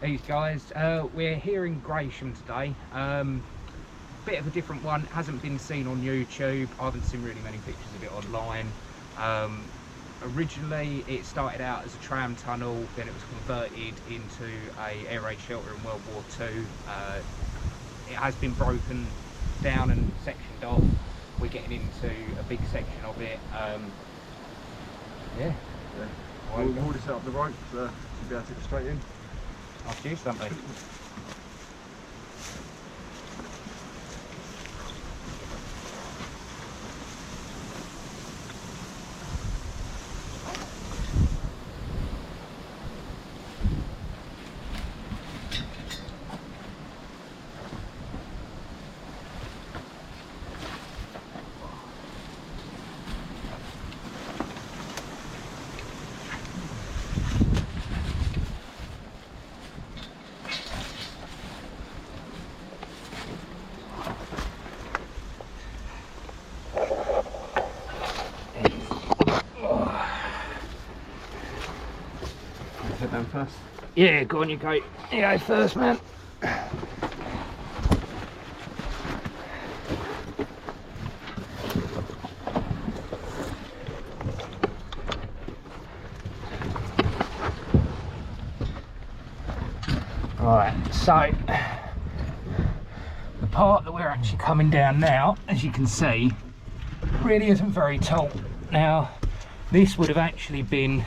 Hey guys, we're here in Gravesham today. Bit of a different one, hasn't been seen on YouTube. I haven't seen really many pictures of it online. Originally it started out as a tram tunnel, then it was converted into a air raid shelter in World War II. It has been broken down and sectioned off. We're getting into a big section of it. Yeah. We've already set up the rope to be able to get straight in. After you, something. Hit them first. Yeah, go on, you go. You go first, man. Right, so the part that we're actually coming down now, as you can see, really isn't very tall. Now, this would have actually been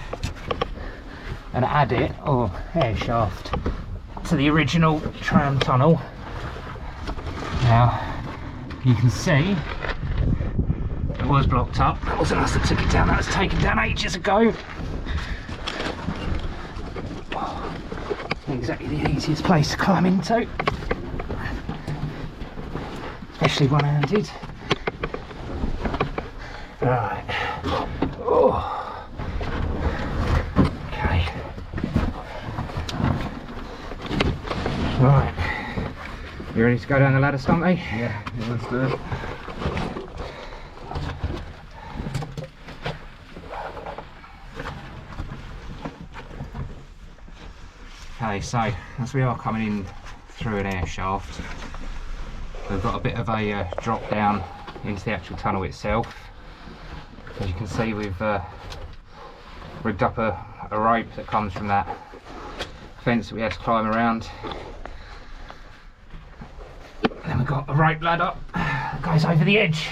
an adit or air shaft to the original tram tunnel. Now you can see it was blocked up. That wasn't us that took it down, that was taken down ages ago. Not exactly the easiest place to climb into, especially one-handed. Right. Oh. Right, you ready to go down the ladder, Stumpy? Yeah, let's do it. Okay, so as we are coming in through an air shaft, we've got a bit of a drop down into the actual tunnel itself. As you can see, we've rigged up a rope that comes from that fence that we had to climb around. Then we've got a rope ladder that goes over the edge.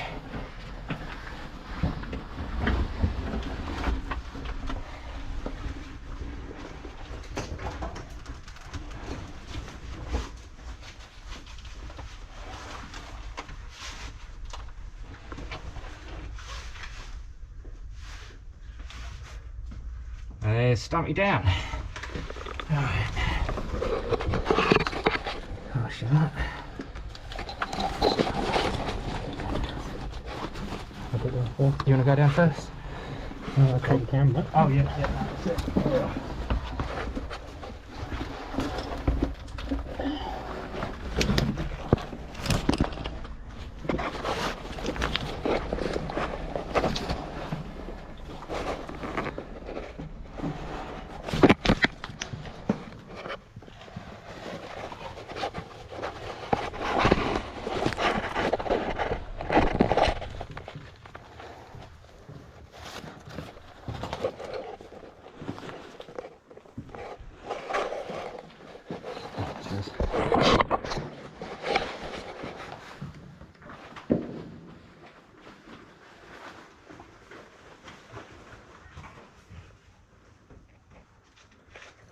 And there's Stumpy down. Alright. Gosh, that. You want to go down first? I'll take the camera. Oh yeah, that's it.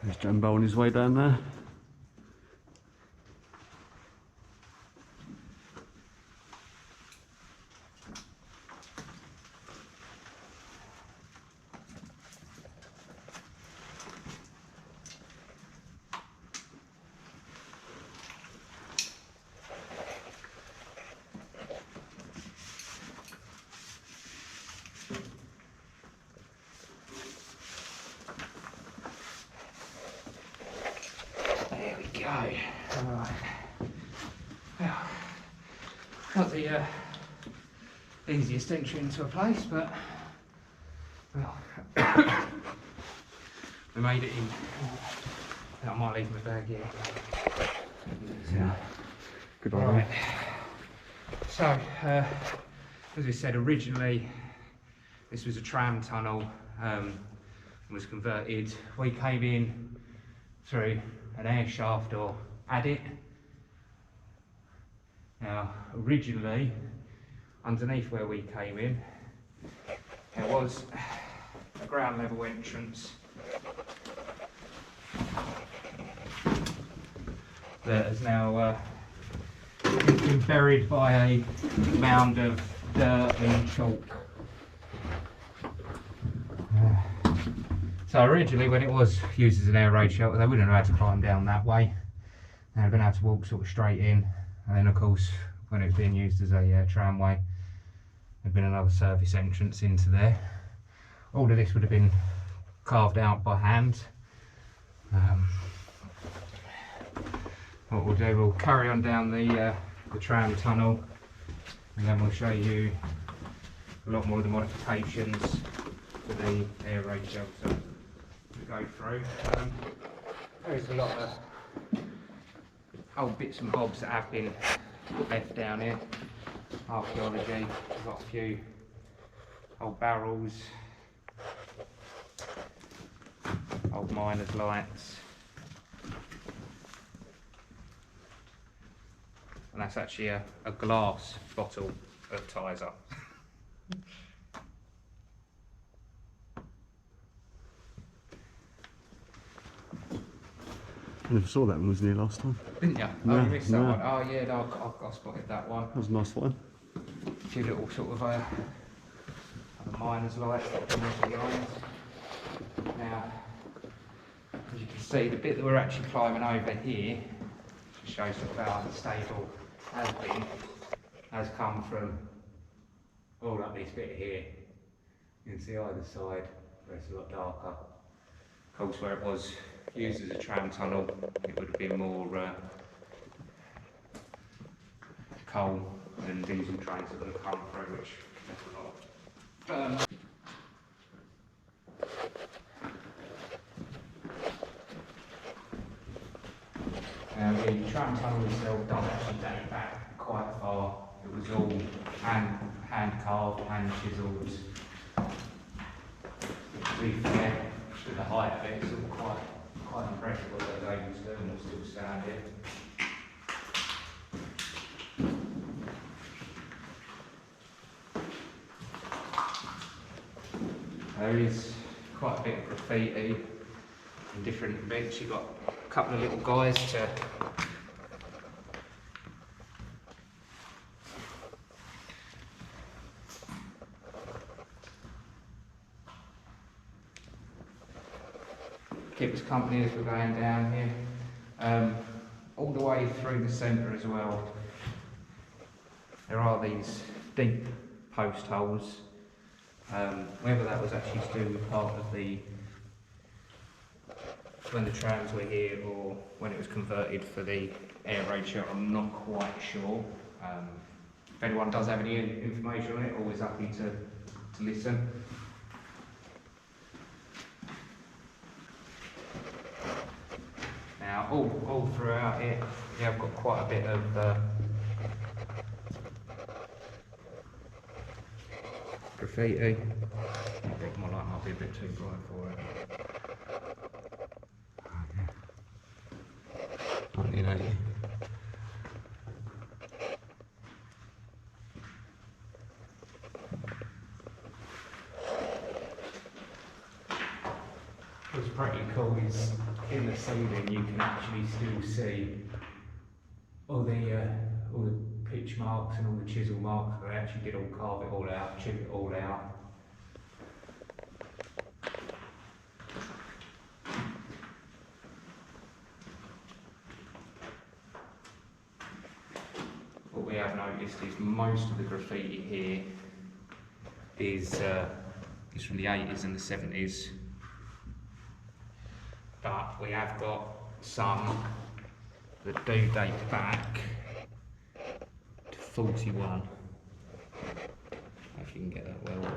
There's Jumbo on his way down there. Alright. Well, not the easiest entry into a place, but well, we made it in. I might leave my bag here. Yeah. Good idea. Right. So, as we said, originally this was a tram tunnel, was converted. We came in through an air shaft or adit. Now, originally, underneath where we came in, there was a ground level entrance that has now been buried by a mound of dirt and chalk. So originally, when it was used as an air raid shelter, they wouldn't have had to climb down that way. They'd have been able to walk sort of straight in, and then of course, when it was being used as a tramway, there'd been another service entrance into there. All of this would have been carved out by hand. What we'll do, we'll carry on down the tram tunnel, and then we'll show you a lot more of the modifications for the air raid shelter to go through. There's a lot of old bits and bobs that have been left down here. Archaeology, we've got a few old barrels, old miners' lights. And that's actually a glass bottle of Tizer. I never saw that one, wasn't he, last time? Didn't you? No, Oh, you missed that no. one. Oh yeah, no, I spotted that one. That was a nice one. A few little sort of other miners' lights that have been behind. Now, as you can see, the bit that we're actually climbing over here, to show sort of how unstable it has been, has come from all up this bit here. You can see either side where it's a lot darker. Of course, where it was used as a tram tunnel, it would have been more coal and diesel trains that would have come through, which left a lot of the tram tunnel itself does actually date back quite far. It was all hand carved, hand chiselled. To be fair, to the height of it, it's all quite impressive what they were able to do, and we're still standing. There is quite a bit of graffiti in different bits. You've got a couple of little guys to keep us company as we're going down here. All the way through the centre as well, there are these deep post holes. Whether that was actually to do with part of when the trams were here or when it was converted for the air raid shelter, I'm not quite sure. If anyone does have any information on it, always happy to listen. Now, all throughout here, we have got quite a bit of graffiti. My light might be a bit too bright for it. 1980. What's pretty cool is in the ceiling you can actually still see all the pitch marks and all the chisel marks. They actually did all carve it all out, chip it all out. What we have noticed is most of the graffiti here is from the 80s and the 70s. But we have got some that do date back to 41. If you can get that well.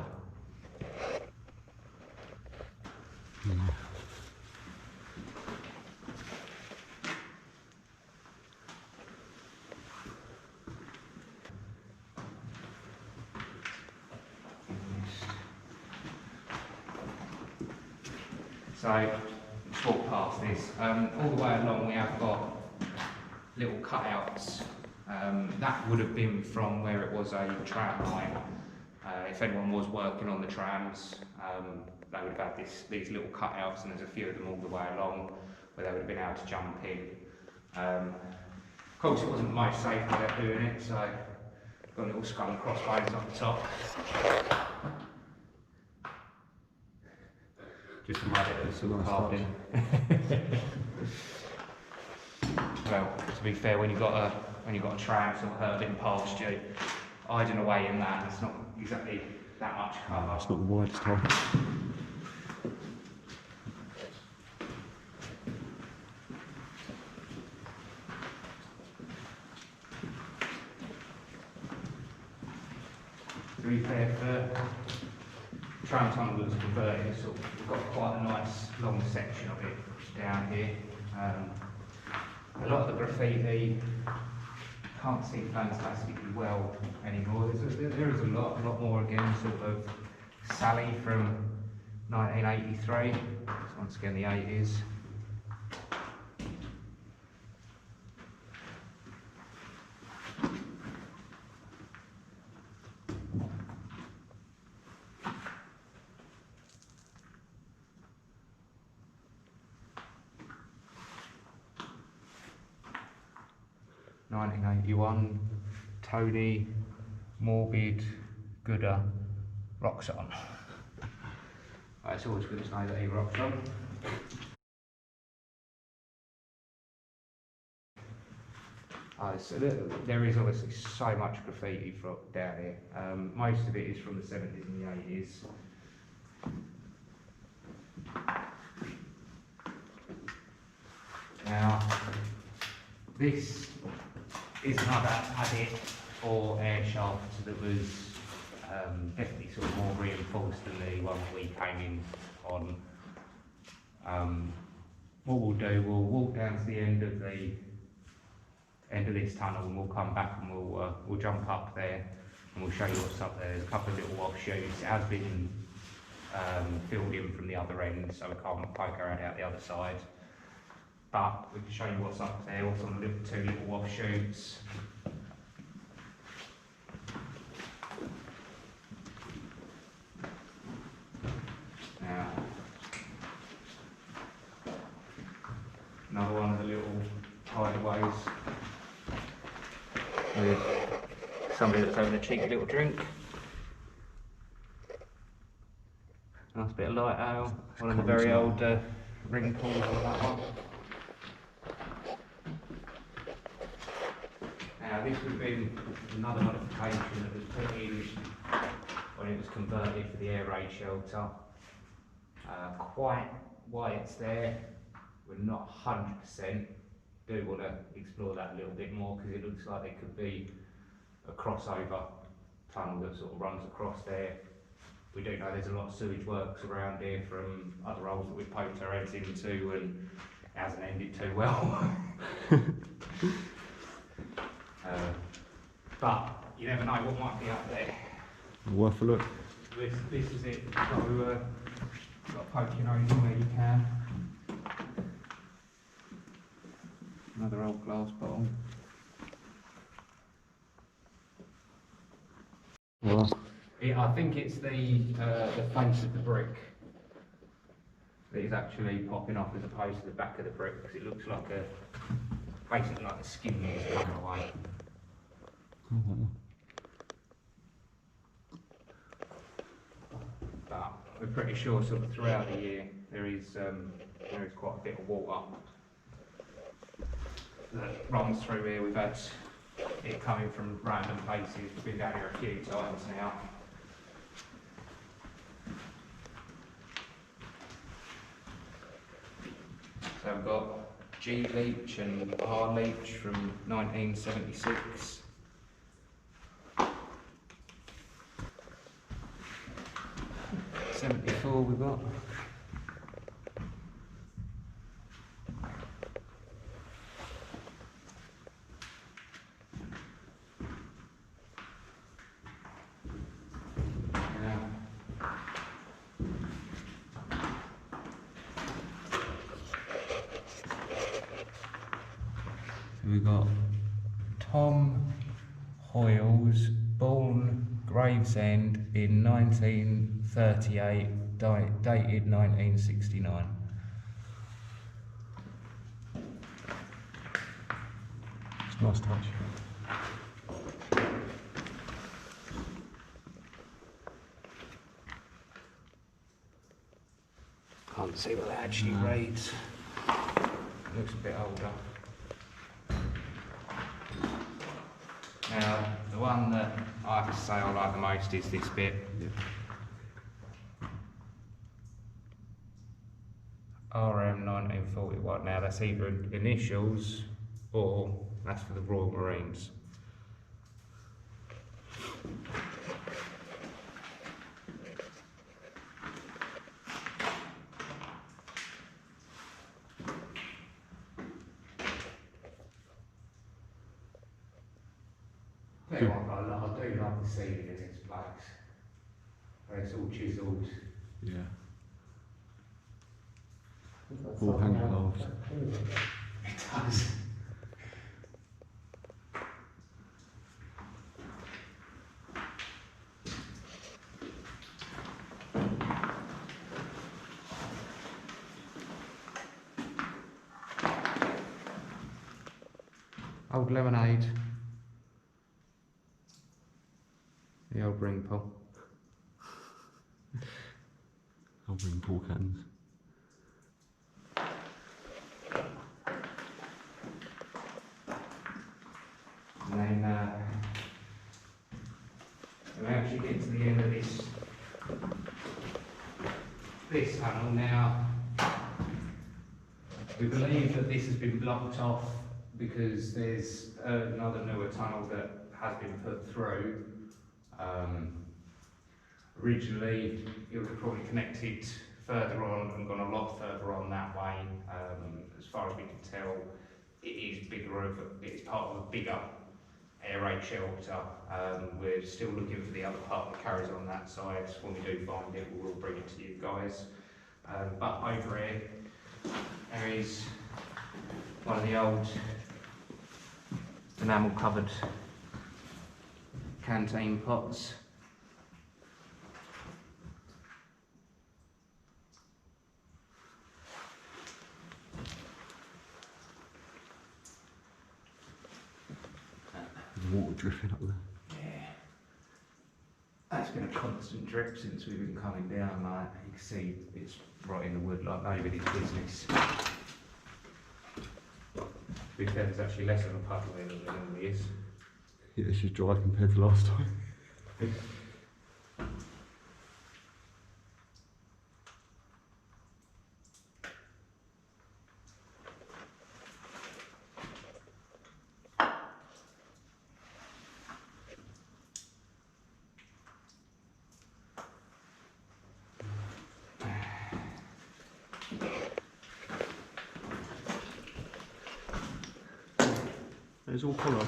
So let's walk past this. All the way along we have got little cutouts. That would have been from where it was a tram line. If anyone was working on the trams, they would have had these little cutouts, and there's a few of them all the way along where they would have been able to jump in. Of course, it wasn't the most safe way of doing it, so got little skull and crossbones up the top. Just a bit of sort of carved in. Well, to be fair, when you've got a tram sort of hurtling past you, hiding away in that, it's not exactly that much cover. It's not the widest hole. To be fair, for Tram Tunnel that was converted, we've got quite a nice long section of it down here. A lot of the graffiti can't see fantastically well anymore. There is a lot more again, sort of Sally from 1983, once again the 80s. '81, Tony, Morbid, Gooder, rocks on. It's always good to know that he rocks on. So there is obviously so much graffiti down here. Most of it is from the 70s and the 80s. Now, this is another adit or air shaft that was definitely sort of more reinforced than the one we came in on. What we'll do, we'll walk down to the end of this tunnel, and we'll come back and we'll jump up there and we'll show you what's up there. There's a couple of little offshoots. It has been filled in from the other end, so we can't poke our head out the other side. But we can show you what's up there, what's on the two little offshoots. Now, another one of the little hideaways with somebody that's having a cheeky little drink. Nice bit of light ale, one of the very old ring pools on that one. Now this would have been another modification that was put in when it was converted for the air raid shelter. Quite why it's there, we're not 100%. Do want to explore that a little bit more, because it looks like there could be a crossover tunnel that sort of runs across there. We do know there's a lot of sewage works around here from other holes that we've poked our heads into, and it hasn't ended too well. But you never know what might be up there. Worth a look. This is it. So got to poke your nose in where you can. Another old glass bottle. Well, I think it's the face of the brick that is actually popping off as opposed to the back of the brick, because it looks like basically like the skin is coming away. But we're pretty sure sort of throughout the year there is quite a bit of water that runs through here. We've had it coming from random places. We've been down here a few times now. So we've got G leach and R leach from 1976. '74 we've got. So we got Tom Hoyles, born Gravesend in 1938, dated 1969. It's a nice touch. Can't see what that actually reads. Looks a bit older. Now, the one that I have to say I like the most is this bit. Yeah. RM 1941. Now, that's either initials or that's for the Royal Marines. I do like the ceiling in this place, where it's all chiselled. Yeah. All hand carved. It does. Old lemonade. The old ring pull. I'll bring Paul cans. And then we actually get to the end of this tunnel now. We believe that this has been blocked off because there's another newer tunnel that has been put through. Originally, it was probably connected further on and gone a lot further on that way. As far as we can tell, it is it's part of a bigger air raid shelter. We're still looking for the other part that carries on that side. When we do find it, we'll bring it to you guys. But over here, there is one of the old enamel covered canteen pots. There's water dripping up there. Yeah. That's been a constant drip since we've been coming down, like you can see it's right in the wood like nobody's business. To be fair, there's actually less of a puddle here than there normally is. Yeah, it's just dry compared to last time. It's all colour.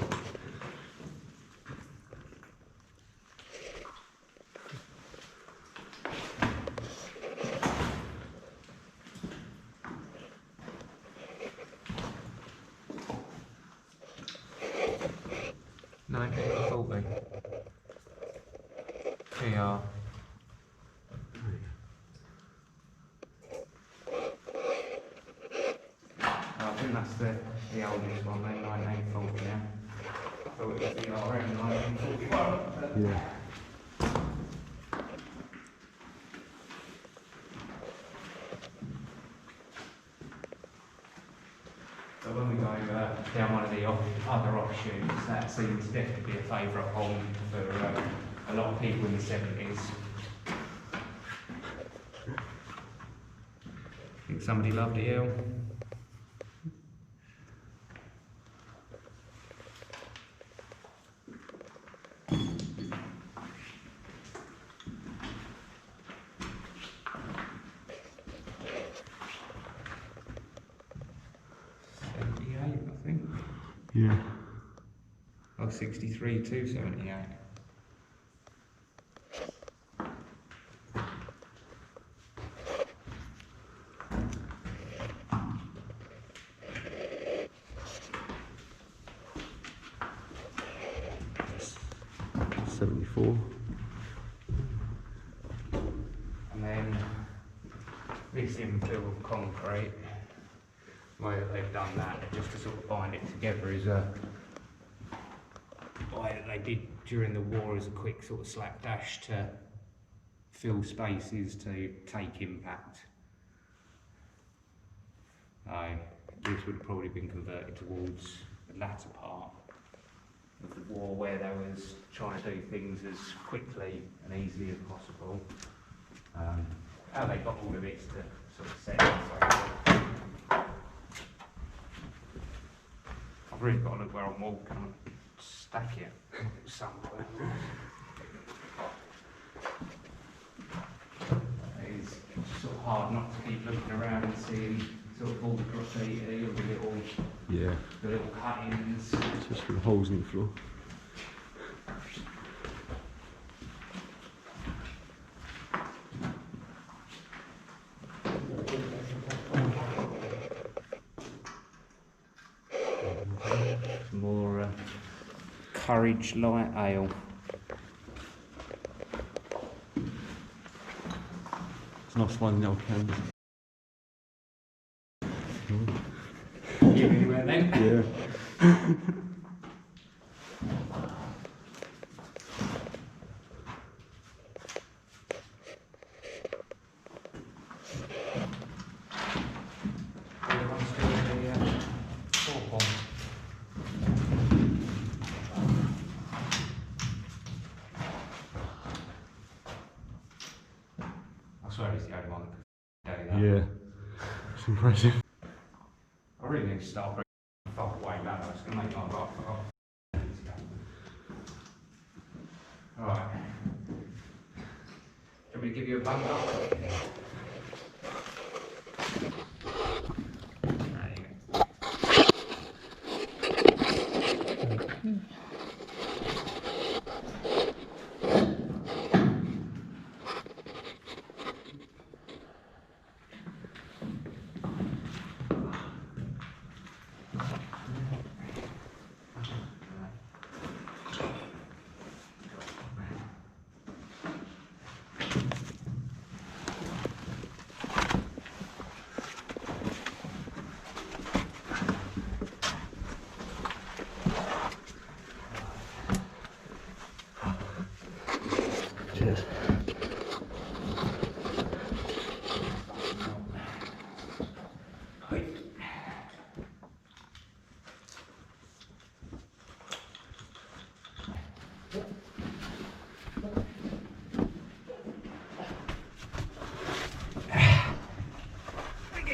PR. I think that's the oldest one, then 1940 now. I thought it was the RM 1941. Yeah. So when we go down one of the other offshoots, that seems to definitely be a favourite hole for a lot of people in the 70s. Think somebody loved it, Hill? Yeah. Oh, 63 to 78. before. And then this infill of concrete, the way that they've done that, just to sort of bind it together, is a way that they did during the war as a quick sort of slapdash to fill spaces to take impact. This would have probably been converted towards the latter part of the war, where they was trying to do things as quickly and easily as possible. How they got all of it to sort of set it. I've really got to look where I'm walking and stack it somewhere. It's sort of hard not to keep looking around and seeing sort of all the graffiti, all the little cuttings. Just for the holes in the floor. More Courage Light Ale. It's nice finding old cans. You anywhere then? Yeah. Everyone's doing the four bomb. I swear he's the only one that can do that. Yeah. It's impressive. I really need to start bringing far away ladder. It's going to make my life off. Alright. Do you want me to give you a bump up? There you go. Cheers.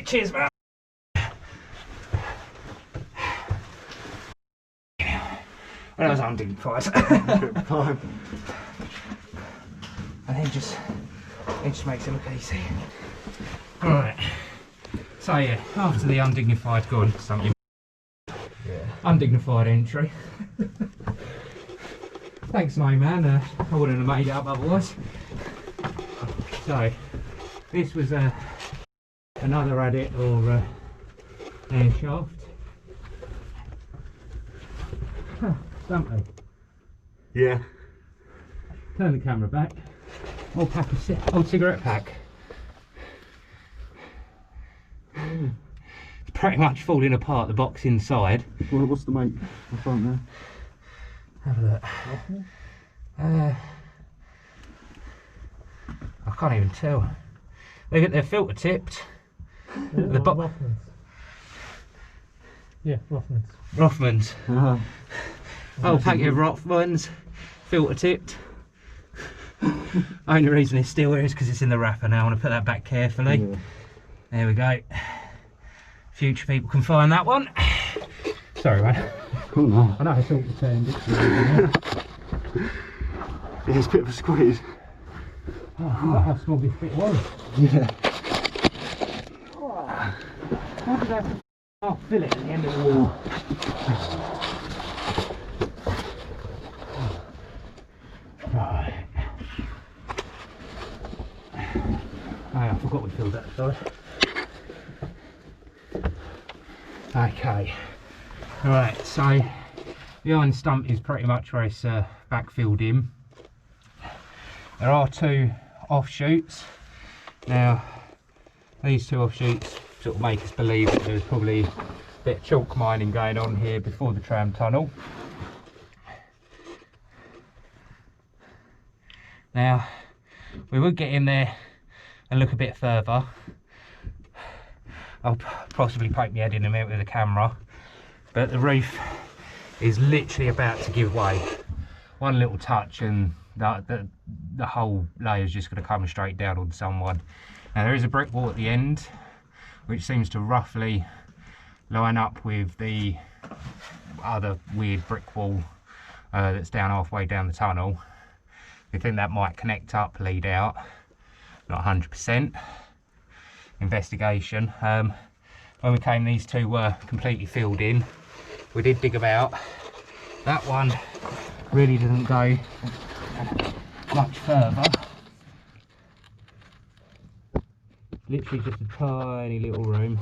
Cheers, man. When I was undignified. Time. And it just makes it look easy. Alright. So yeah, after the undignified, go on, something. Yeah. Undignified entry. Thanks, my man. I wouldn't have made it up otherwise. So, this was another adit or air shaft. Huh, something. Yeah. Turn the camera back. Old pack of old cigarette pack. It's pretty much falling apart, the box inside. Well, what's the make? I don't know. Have a look. I can't even tell. They get their filter tipped. The box. Yeah, Rothmans. Rothmans. Old packet of Rothmans, filter tipped. Only reason it's still here is because it's in the wrapper now. I want to put that back carefully. Yeah. There we go. Future people can find that one. Sorry, man. Cool, no. I know I thought you turned it. Yeah, it's a bit of a squeeze. Oh, I forgot how small this bit was. Yeah. How did I fill it at the end of the wall? Right. Oh, I forgot we filled that side. Okay. Alright, so the iron stump is pretty much where it's backfilled in. There are two offshoots. Now, these two offshoots sort of make us believe that there's probably a bit of chalk mining going on here before the tram tunnel. Now, we would get in there and look a bit further. I'll possibly poke my head in a minute with the camera, but the roof is literally about to give way. One little touch and the whole layer is just going to come straight down on someone. Now there is a brick wall at the end, which seems to roughly line up with the other weird brick wall that's down halfway down the tunnel. We think that might connect up, lead out. Not 100%. Investigation. When we came, these two were completely filled in. We did dig them out. That one really didn't go much further. Literally just a tiny little room.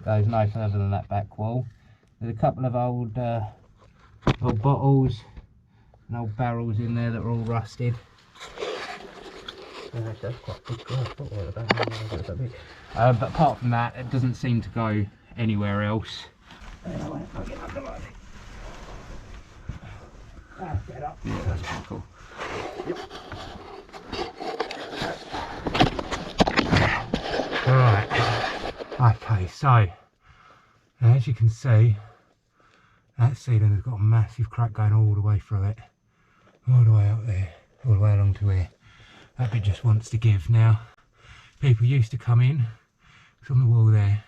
Goes no further than that back wall. There's a couple of old bottles and old barrels in there that are all rusted. That's quite a big glass. But apart from that, it doesn't seem to go anywhere else. Yeah, that's quite cool. Yep. Right. Okay, so as you can see, that ceiling has got a massive crack going all the way through it, all the way up there, all the way along to here. That bit just wants to give. Now, people used to come in. It's on the wall there.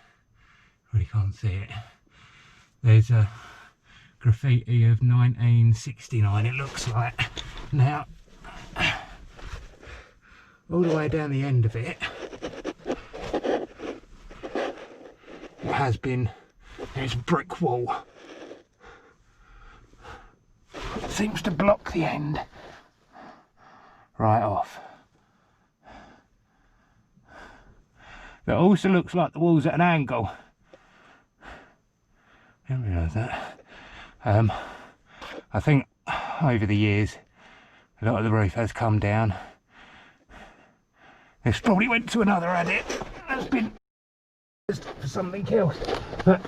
Really can't see it. There's a graffiti of 1969, it looks like. Now, all the way down the end of it, it has been this brick wall. It seems to block the end right off. It also looks like the wall's at an angle. I didn't realise that. I think over the years a lot of the roof has come down. This probably went to another adit that's been used for something else. But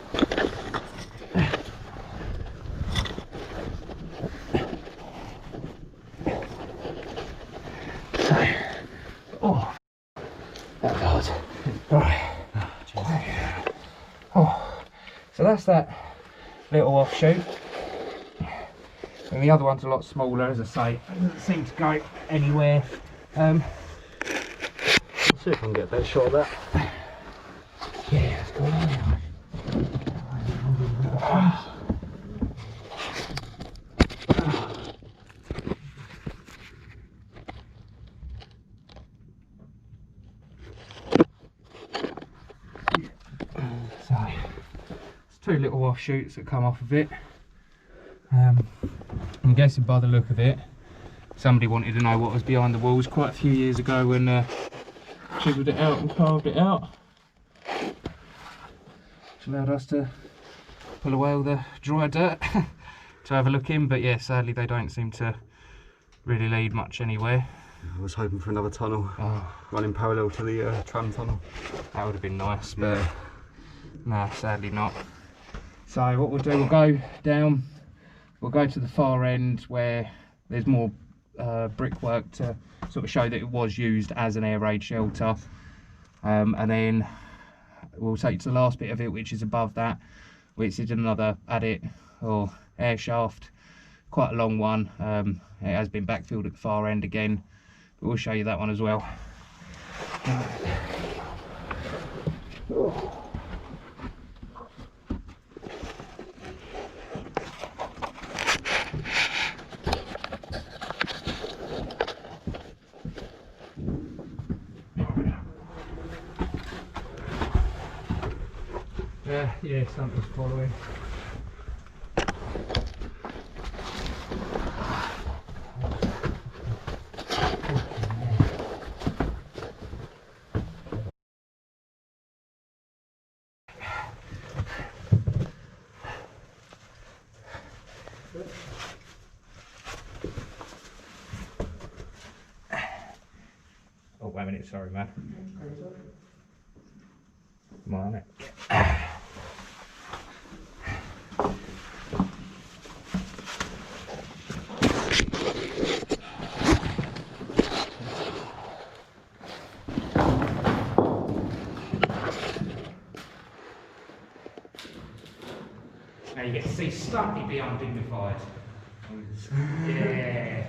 oh, that was hard. Right. Oh, so that's that little offshoot. And the other one's a lot smaller, as I say. It doesn't seem to go anywhere. Let's see if I can get a better shot of that. Yeah, let's go on. So, it's two little offshoots that come off of it. I'm guessing by the look of it, somebody wanted to know what was behind the walls quite a few years ago when chiseled it out and carved it out. Which allowed us to pull away all the dry dirt to have a look in, but yeah, sadly they don't seem to really lead much anywhere. I was hoping for another tunnel running parallel to the tram tunnel. That would have been nice, but no, sadly not. So what we'll do, we'll go down, we'll go to the far end where there's more brickwork to sort of show that it was used as an air raid shelter, and then we'll take to the last bit of it, which is above that, which is another adit or air shaft, quite a long one. It has been backfilled at the far end again, but we'll show you that one as well. Yeah, something's following. minute, sorry man. Come on it. Now you get to see Stumpy be undignified. Yeah.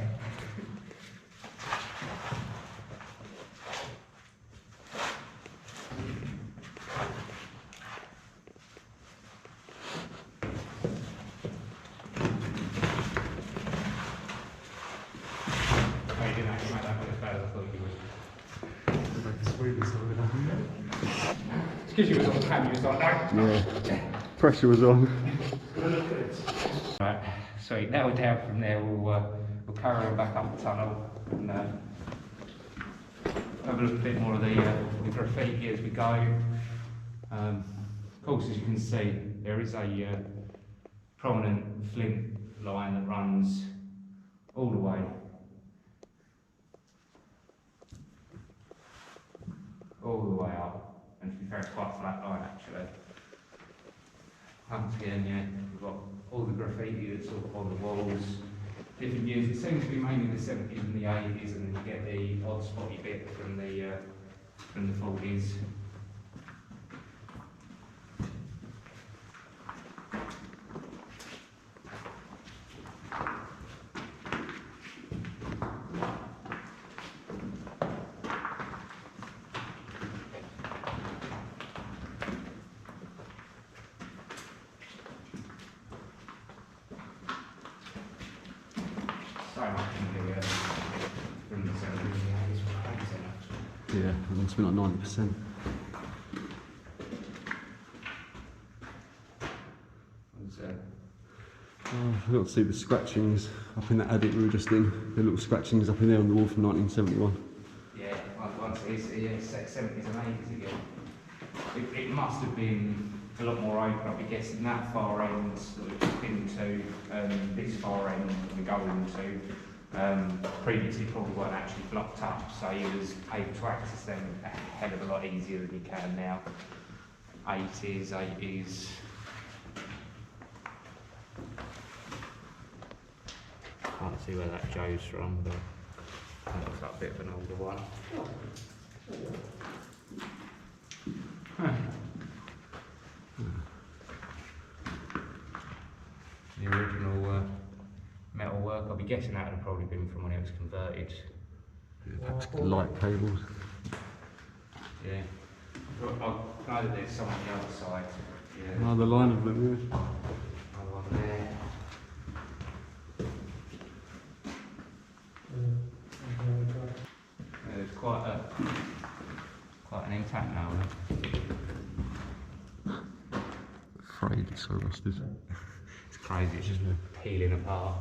You didn't actually make that one as bad as I thought you would. It's because you was on camera, you was like, no. Yeah. Pressure was on. Right, so now we're down from there, we'll carry on back up the tunnel and have a look a bit more of the graffiti as we go. Of course, as you can see, there is a prominent flint line that runs all the way up, and to be fair, it's quite a flat line actually. Once again, yeah, we've got all the graffiti that's sort of on the walls, different years. It seems to be mainly the 70s and the 80s, and then you get the odd spotty bit from the 40s. So much from the 70s and the 80s, what I say. Yeah, it must be like 90%. Oh, I got to see the scratchings up in that attic we were just in. The little scratchings up in there on the wall from 1971. Yeah, once it's 70s and 80s again. It must have been a lot more open. I'll be guessing that far end that we've just been to, this far end that we're going to, previously probably weren't actually blocked up, so you was able to access them a hell of a lot easier than you can now. 80s. Can't see where that Joe's from, but that looks like a bit of an older one. Huh. The original metal work, I'll be guessing that would have probably been from when it was converted. Yeah, perhaps light cables. Yeah. I know that there's some on the other side. Yeah. Oh, the line of them, yeah. Another one there. It's quite an intact now. Afraid it's so rusted. It's crazy, it's just peeling apart.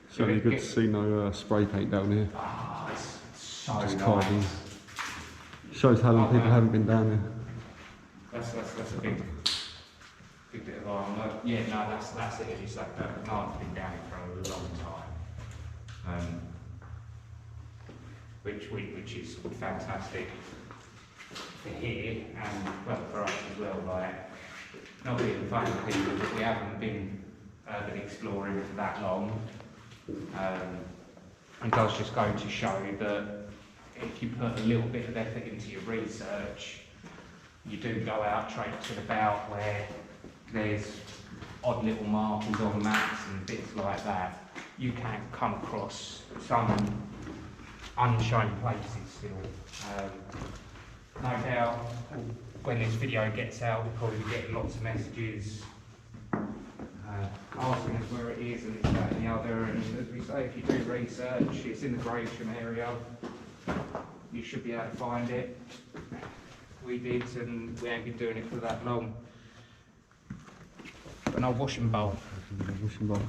It's really good to see no spray paint down here. Oh, it's so Just nice. carving. Shows how long people haven't been down here. That's a big bit of iron work. Yeah, no, that's it. It's like that. I've been down here for a long time, which is fantastic for here and well for us as well. Like, not being funny people, but we haven't been urban exploring for that long. And does just go to show that if you put a little bit of effort into your research, you do go out traipsing about where there's odd little markers on maps and bits like that, you can come across some unshown places still. No doubt when this video gets out, we'll probably be getting lots of messages asking us where it is and this, that and the other, and as we say, if you do research, it's in the Gravesham area, you should be able to find it. We did, and we ain't been doing it for that long. An old washing bowl. Washing bowl.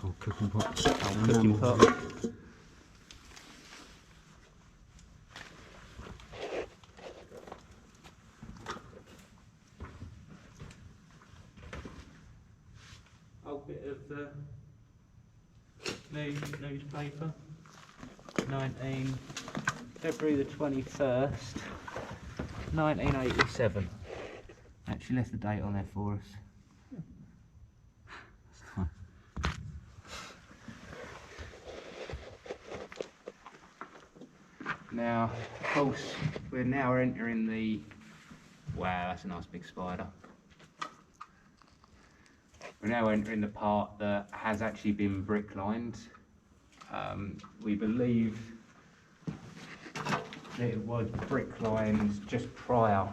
Oh, cooking pot. Cooking pot. old bit of newspaper. February the 21st, 1987. Actually left the date on there for us. Now, of course, we're now entering the... Wow, that's a nice big spider. We're now entering the part that has actually been brick lined. We believe that it was brick lined just prior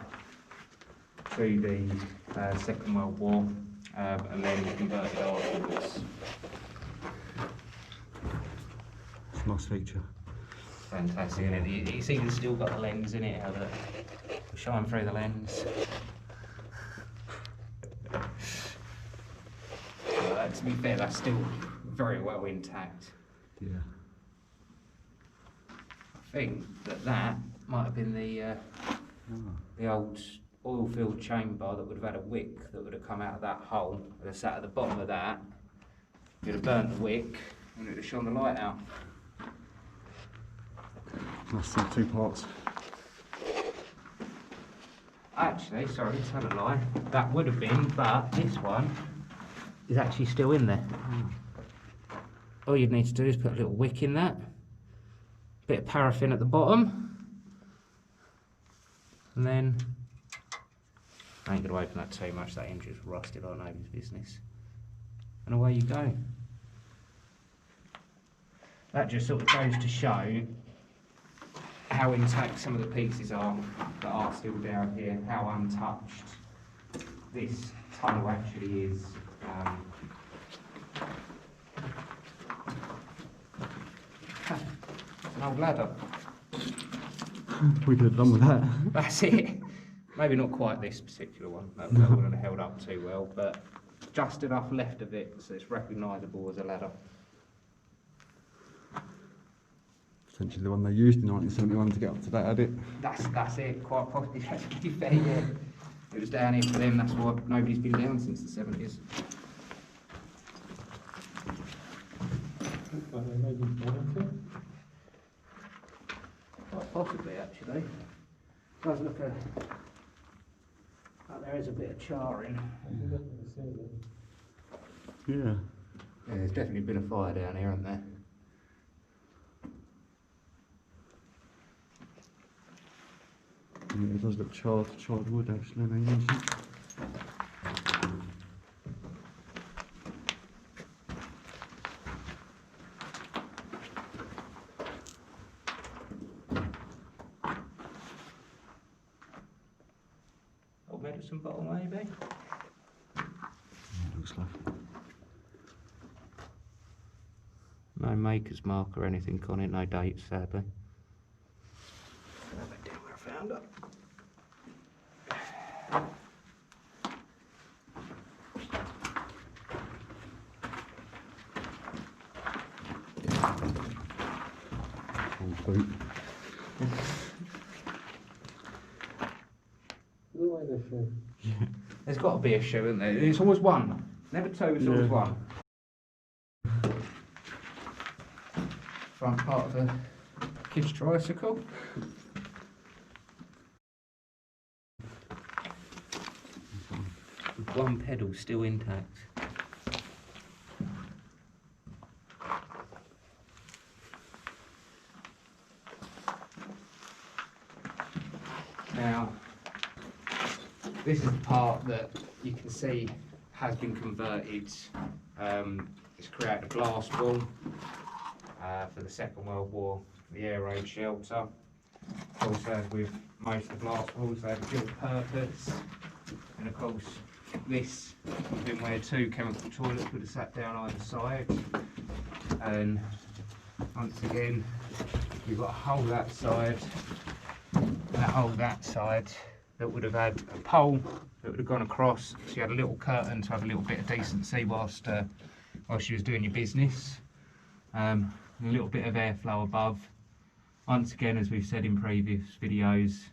to the Second World War, and then converted afterwards. It's a nice feature. Fantastic, isn't it? You see it's still got the lens in it, how the shine through the lens. To be fair, that's still very well intact. Yeah. I think that might have been the old oil-filled chamber that would have had a wick that would have come out of that hole. It would have sat at the bottom of that. You'd have burnt the wick and it would have shone the light out. Nice to see two parts. Actually, sorry, tell a lie. That would have been, but this one is actually still in there. All you'd need to do is put a little wick in that, bit of paraffin at the bottom, and then I ain't going to open that too much, that engine's rusted like nobody's business. And away you go. That just sort of goes to show how intact some of the pieces are that are still down here, how untouched this tunnel actually is. It's an old ladder. We could have done with that. That's it. Maybe not quite this particular one. That wouldn't have held up too well, but just enough left of it so it's recognisable as a ladder. Potentially the one they used in 1971 to get up to that, had it? That's it. Quite possibly. To be fair, yeah. It was down here for them. That's why nobody's been down since the 70s. Quite possibly, actually. Does look like there is a bit of charring. Yeah. Yeah, there's definitely been a fire down here, hasn't there? Yeah, it does look charred wood actually, now you mention it. Old medicine bottle, maybe? Yeah, looks like it. No maker's mark or anything on it, no dates, sadly. Back down where I found it. Old boot. There's got to be a shoe, isn't there? It's always one. Never two, it's always one. Front part of a kid's tricycle. With one pedal still intact. Now, this is the part that you can see has been converted. It's created a glass wall for the Second World War, the Air Raid Shelter. Of course, as with most of the glass walls, they have a dual purpose. And of course, this has been where two chemical toilets would have sat down either side. And once again, you've got a hole that side, and a hole that side that would have had a pole that would have gone across, so you had a little curtain to have a little bit of decency whilst you was doing your business. And a little bit of airflow above. Once again, as we've said in previous videos,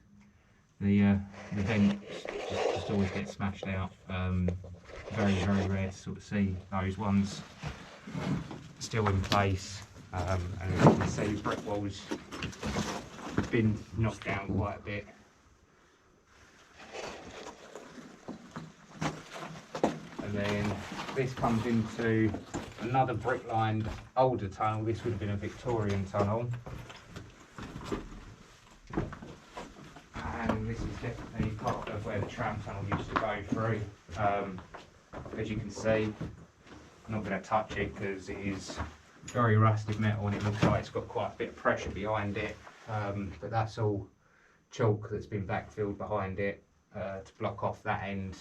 the vent just almost always get smashed out. Very, very rare to sort of see those ones still in place. And as you can see, the brick walls been knocked down quite a bit. And then this comes into another brick-lined older tunnel. This would have been a Victorian tunnel. And this is definitely part of where the tram tunnel used to go through. As you can see, I'm not going to touch it because it is very rusted metal and it looks like it's got quite a bit of pressure behind it. But that's all chalk that's been backfilled behind it to block off that end.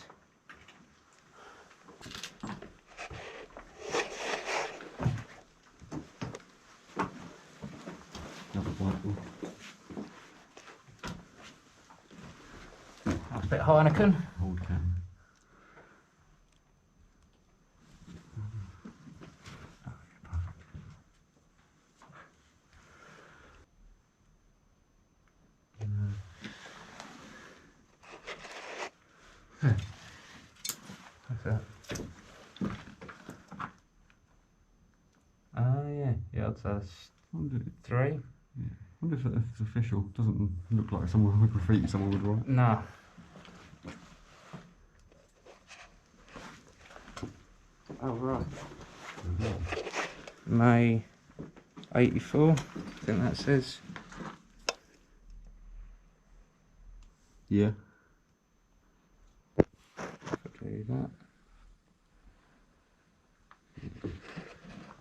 That's a bit Heineken. Old can. What's that? Oh yeah, that's 3. I wonder if it's official. Doesn't look like someone with graffiti someone would write. No. Oh right. May 84, I think that says. Yeah. Do that.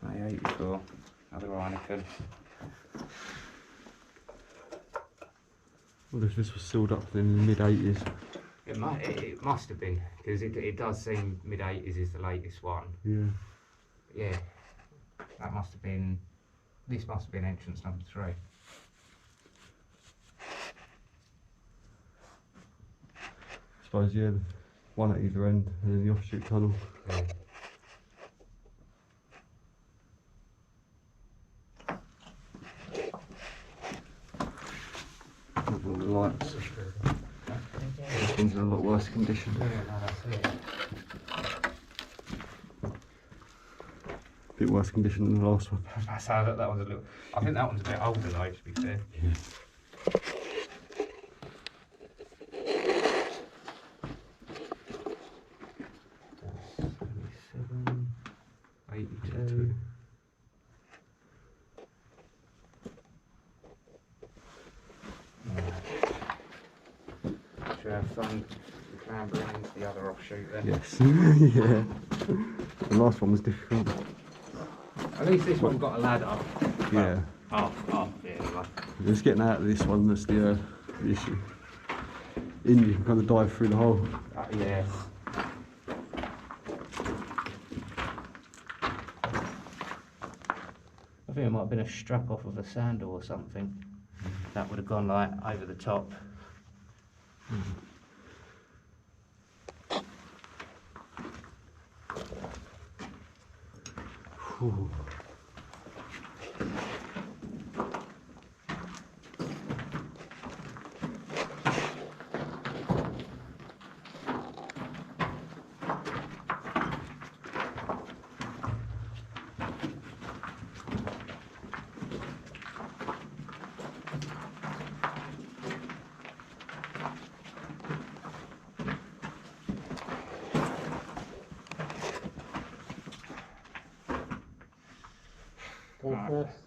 May 84, another Heineken. I wonder if this was sealed up in the mid-80s. It must have been, because it does seem mid-80s is the latest one. Yeah. Yeah, that must have been, this must have been entrance number 3. I suppose, yeah, one at either end and then the offshoot tunnel. Yeah. All the lights. This one's in a lot worse condition. Yeah, no, that's it. A bit worse condition than the last one. That's how that one's a little. I think that one's a bit older though, to be fair. Yeah. Seven, 82. Should we have fun clambering into the other offshoot then? Yes. Yeah. The last one was difficult. At least this one got a ladder. Yeah. Half, yeah, anyway. Just getting out of this one that's the issue. In you can kind of dive through the hole. Yeah. I think it might have been a strap off of a sandal or something. That would have gone like over the top. Ooh. Go first.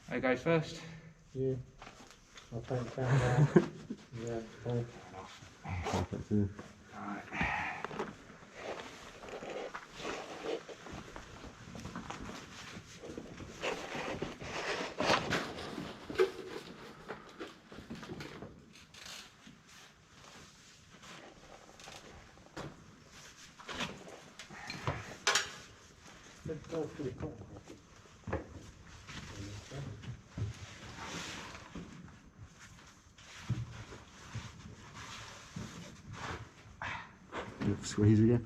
Who goes first? Yeah. I'll take the camera. Yeah, cool. Perfect, yeah. Right. Let's go through the corner. Squeeze again.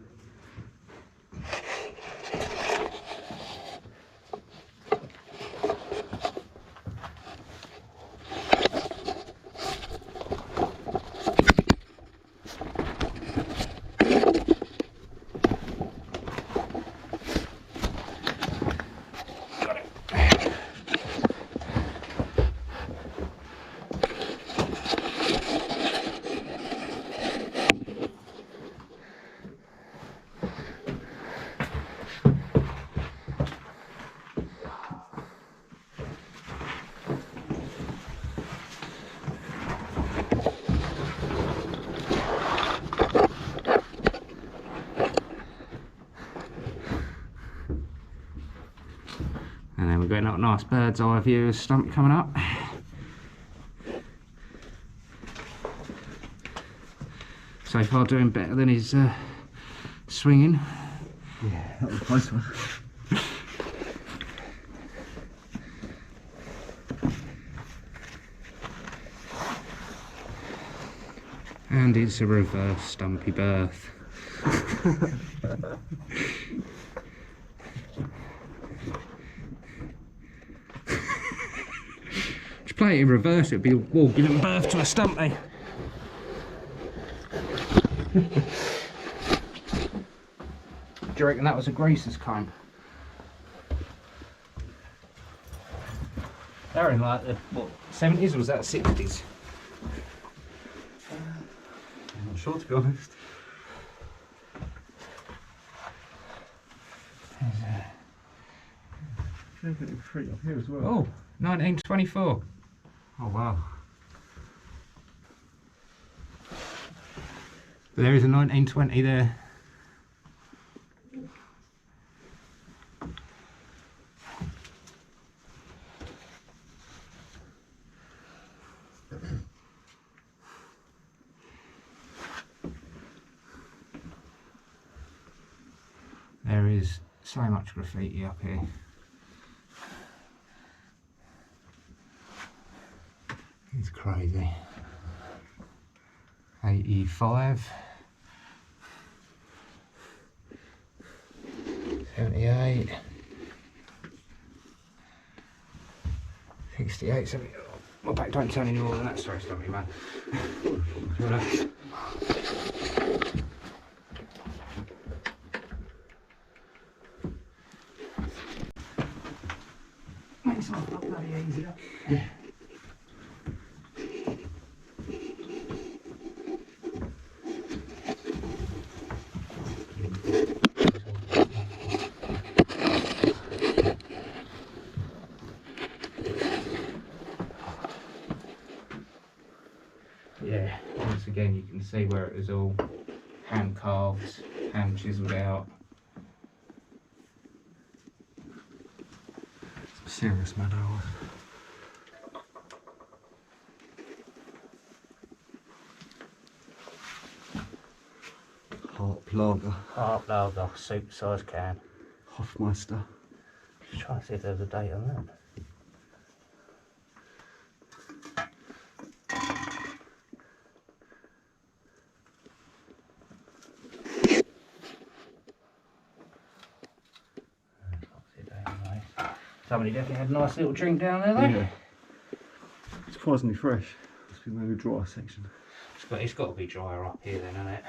get a nice bird's eye view of Stumpy coming up. So far doing better than his swinging. Yeah, that was a close one. And it's a reverse Stumpy berth. Just play it in reverse, it'd be a wall giving birth to a Stumpy. Do you reckon that was a greaser's comb? They're in like the, what, 70s or was that 60s? I'm not sure, to be honest. There's fruit up here as well. Oh, 1924. Oh wow. There is a 1920 there. There is so much graffiti up here. It's crazy. 85, 78, 68, 70. My back don't turn any more than that. Sorry, Stumpy, man. Relax. Makes life look bloody easier. Yeah. Yeah, once again you can see where it was all hand carved, hand chiselled out. Some serious meadow. Harp lager. Harp lager, soup size can. Hofmeister. Just trying to see if there's a date on that. Somebody definitely had a nice little drink down there though. Yeah. It's surprisingly fresh. Must be maybe a dry section. It's got to be drier up here then, isn't it?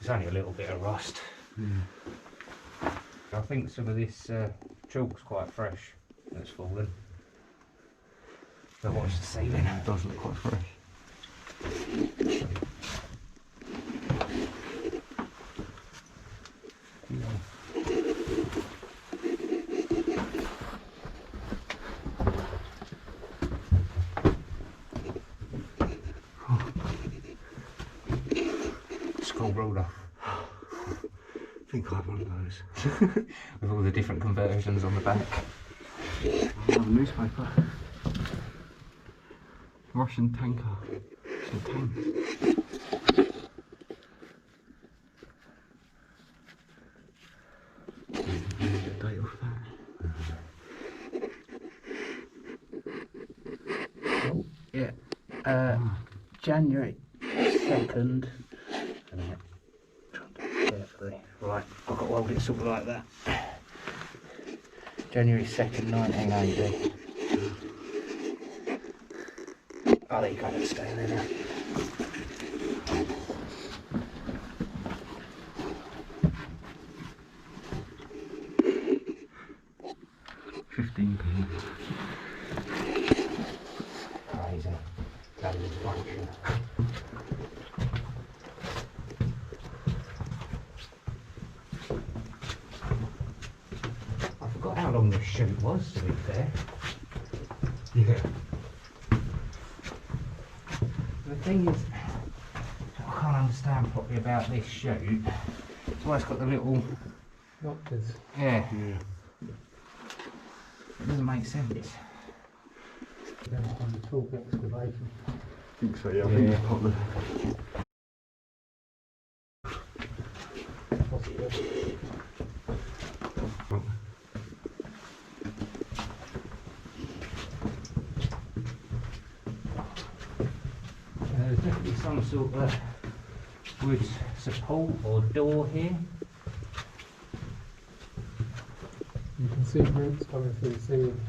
There's only a little bit of rust. Yeah. I think some of this chalk's quite fresh that's fallen. But watch the ceiling. It does look quite fresh. School ruler. I think I have one of those. With all the different conversions on the back. Another newspaper. Russian tanker. Russian tanks. Date off that. Oh, yeah. January 2nd. Carefully. Right, I've got to hold it sort of like that. January 2nd, 1980. Oh, there you go, let's stay there now. £15. Crazy. That is function. I forgot how long this shoot was, to be fair. Yeah. The thing is, I can't understand properly about this shoot. It's always got the little, Nocturs. yeah. Yeah. It doesn't make sense. Then on the talk excavation. I think so, yeah. I think Yeah. it's probably. Possibly. There's definitely some sort of wood support or door here. You can see roots coming through the ceiling.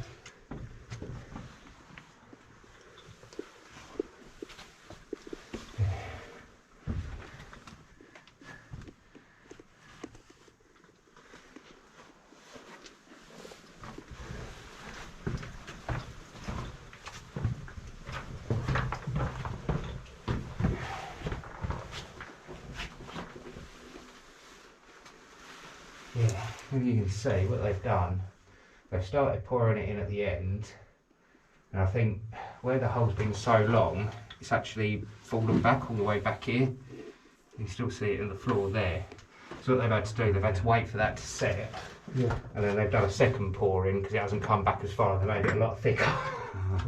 Yeah, as you can see what they've done, they've started pouring it in at the end, and I think where the hole's been so long, it's actually fallen back all the way back here. You can still see it in the floor there. So what they've had to do, they've had to wait for that to set, Yeah. and then they've done a second pour in because it hasn't come back as far, they made it a lot thicker. Yeah.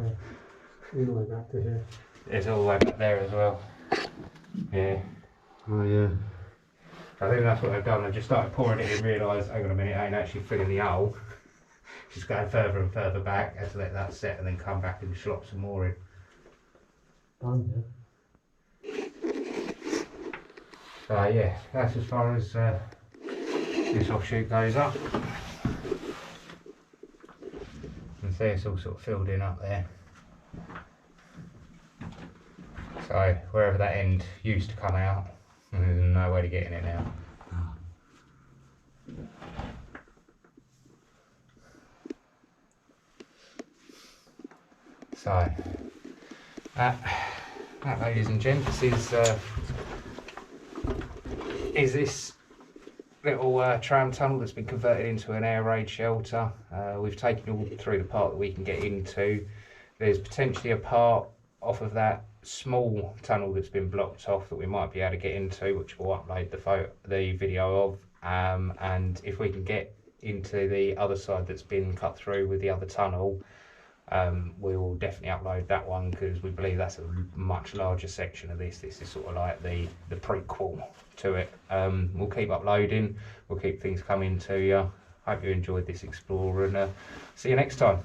All the way back to here. It's all the way back there as well. Yeah. Oh, yeah. I think that's what they've done. They've just started pouring it in, realised, hang on a minute, it ain't actually filling the hole. Just going further and further back, had to let that set and then come back and slop some more in. Done, yeah. So yeah, that's as far as this offshoot goes up. And see it's all sort of filled in up there. So wherever that end used to come out, there's no way to get in it now. So that, ladies and gents, is this little tram tunnel that's been converted into an air raid shelter. We've taken you all through the part that we can get into. There's potentially a part off of that small tunnel that's been blocked off that we might be able to get into, which we'll upload the video of, and if we can get into the other side that's been cut through with the other tunnel, we will definitely upload that one because we believe that's a much larger section of this. This is sort of like the prequel to it. We'll keep uploading, we'll keep things coming to you. Hope you enjoyed this explore, and see you next time.